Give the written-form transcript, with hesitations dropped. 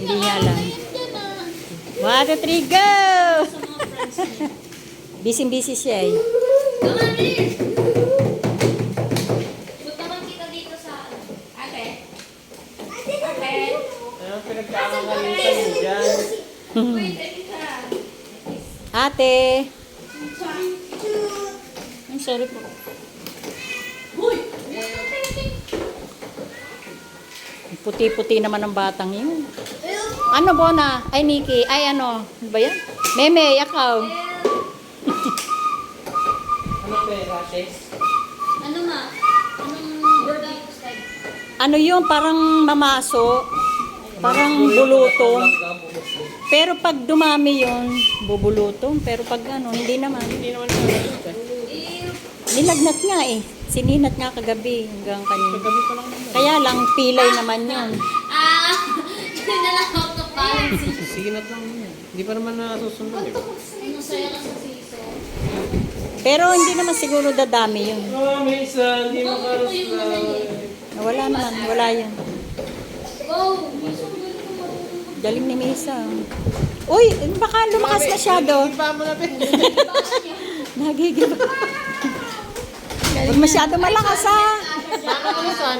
Hindi nga lang. 1, 2, 3, go! Busy-busy siya eh. Punta man kita dito sa ate. Ate. Ayun, pinagkakakalitan mo dyan. Wait, kita. Ate! Ay, sorry po. Puti-puti naman ang batang yun. Ano, Bona? Ay, Nikki. Ay, ano? Ano ba yan? Meme, ikaw. Ano pera, Tess? Ano ma? Anong birthday ko style? Ano yun? Parang mamaso. Parang bulutong. Pero pag dumami yun, bubulutong. Pero pag ano, hindi naman. Hindi naman siya. Nilagnat nga eh. Sininat nga kagabi hanggang kanina. Kagabi pa lang naman. Kaya lang, pilay naman yun. Yun na lang out of balance. Sisinat lang yun. Hindi pa naman nasusunod eh. Ano saya ka sa siso? Pero hindi naman siguro dadami yun. Oh, may isa. Hindi makaras Ito yung na. ano eh. Wala naman, wala yun. Go! Miso, galing ko marunong. Galing ni Misa. Uy, baka lumakas masyado. Iba mo na, Tess. Nagigiba. Huwag masyado malakas ha. Sana ka mo sana.